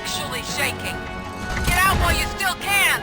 actually shaking. Get out while you still can!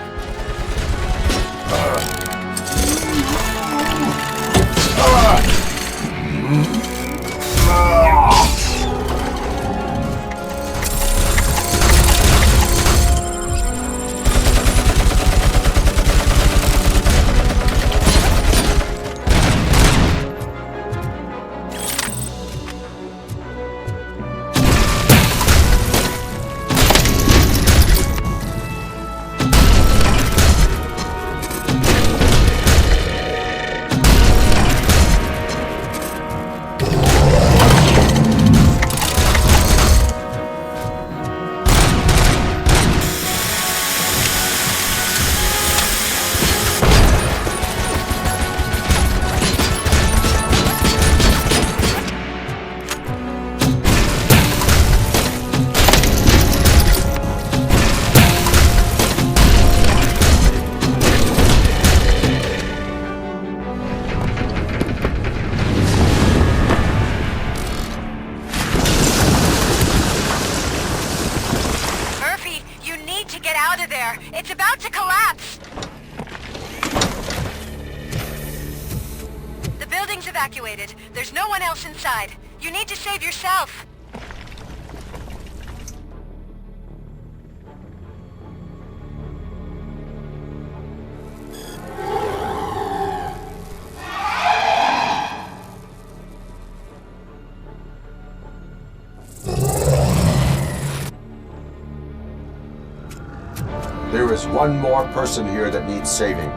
It's about to collapse! The building's evacuated. There's no one else inside. You need to save yourself. There is one more person here that needs saving.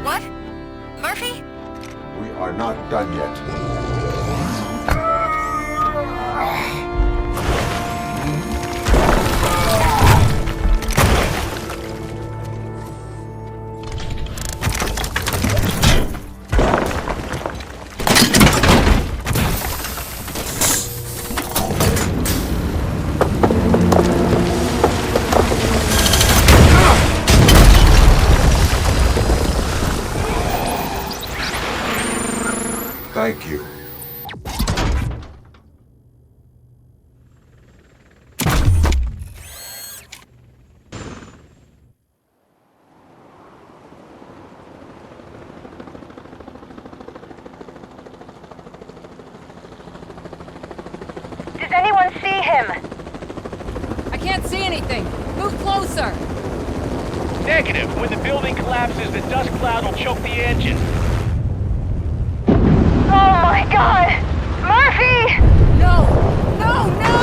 What? Murphy? We are not done yet. Thank you. Does anyone see him? I can't see anything. Move closer. Negative. When the building collapses, the dust cloud will choke the engine. Oh my God! Murphy! No! No! No!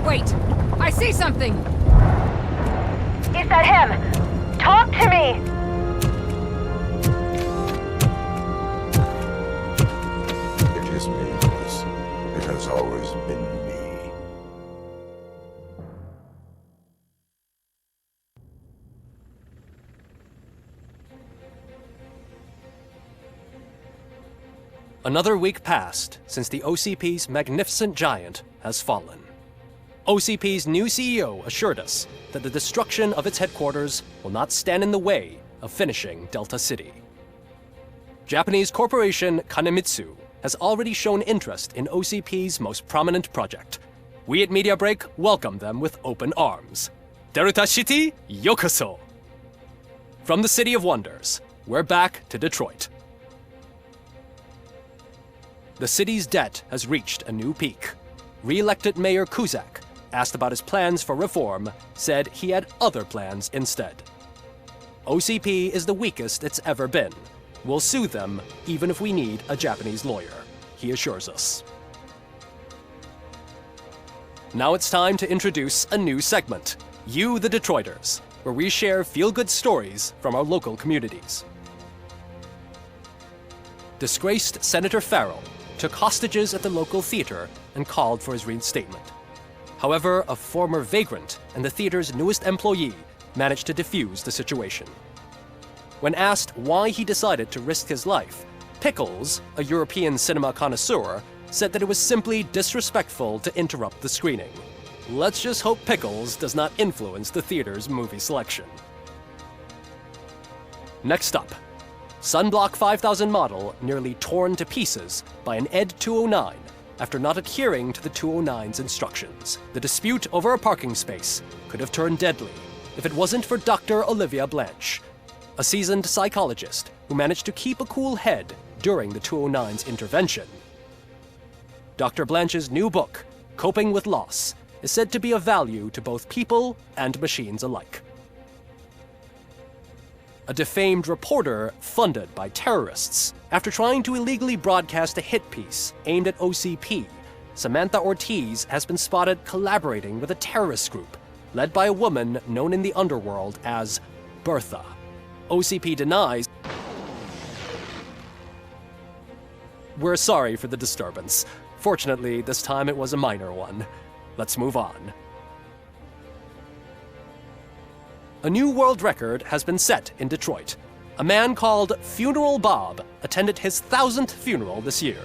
Wait! I see something! Is that him? Talk to me! It is me, boss. It has always been me. Another week passed since the OCP's magnificent giant has fallen. OCP's new CEO assured us that the destruction of its headquarters will not stand in the way of finishing Delta City. Japanese corporation Kanemitsu has already shown interest in OCP's most prominent project. We at Media Break welcome them with open arms. Delta City, yokoso! From the City of Wonders, we're back to Detroit. The city's debt has reached a new peak. Re-elected Mayor Kuzak, asked about his plans for reform, said he had other plans instead. OCP is the weakest it's ever been. We'll sue them even if we need a Japanese lawyer, he assures us. Now it's time to introduce a new segment, You the Detroiters, where we share feel-good stories from our local communities. Disgraced Senator Farrell took hostages at the local theater and called for his reinstatement. However, a former vagrant and the theater's newest employee managed to defuse the situation. When asked why he decided to risk his life, Pickles, a European cinema connoisseur, said that it was simply disrespectful to interrupt the screening. Let's just hope Pickles does not influence the theater's movie selection. Next up, Sunblock 5000 model nearly torn to pieces by an ED 209 after not adhering to the 209's instructions. The dispute over a parking space could have turned deadly if it wasn't for Dr. Olivia Blanche, a seasoned psychologist who managed to keep a cool head during the 209's intervention. Dr. Blanche's new book, Coping with Loss, is said to be of value to both people and machines alike. A defamed reporter funded by terrorists. After trying to illegally broadcast a hit piece aimed at OCP, Samantha Ortiz has been spotted collaborating with a terrorist group led by a woman known in the underworld as Bertha. OCP denies. We're sorry for the disturbance. Fortunately, this time it was a minor one. Let's move on. A new world record has been set in Detroit. A man called Funeral Bob attended his 1000th funeral this year.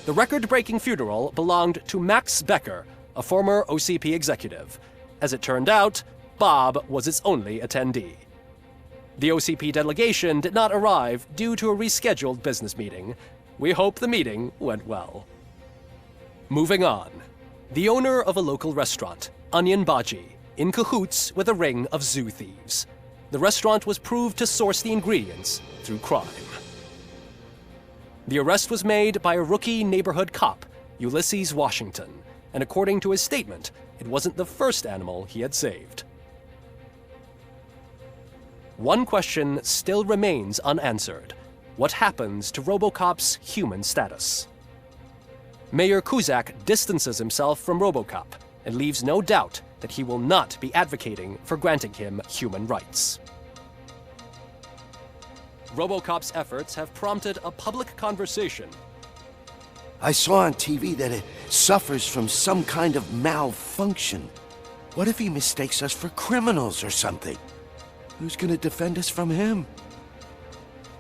The record-breaking funeral belonged to Max Becker, a former OCP executive. As it turned out, Bob was its only attendee. The OCP delegation did not arrive due to a rescheduled business meeting. We hope the meeting went well. Moving on. The owner of a local restaurant, Onion Baji, in cahoots with a ring of zoo thieves. The restaurant was proved to source the ingredients through crime. The arrest was made by a rookie neighborhood cop, Ulysses Washington, and according to his statement, it wasn't the first animal he had saved. One question still remains unanswered. What happens to RoboCop's human status? Mayor Kuzak distances himself from RoboCop and leaves no doubt that he will not be advocating for granting him human rights. RoboCop's efforts have prompted a public conversation. I saw on TV that it suffers from some kind of malfunction. What if he mistakes us for criminals or something? Who's gonna defend us from him?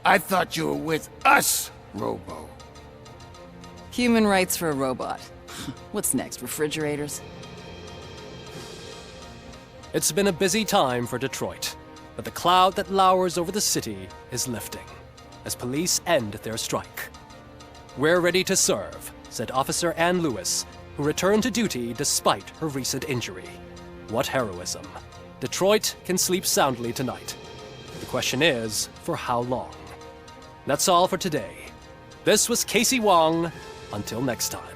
I thought you were with us, Robo. Human rights for a robot. What's next, refrigerators? It's been a busy time for Detroit, but the cloud that lowers over the city is lifting as police end their strike. We're ready to serve, said Officer Ann Lewis, who returned to duty despite her recent injury. What heroism. Detroit can sleep soundly tonight. The question is, for how long? That's all for today. This was Casey Wong. Until next time.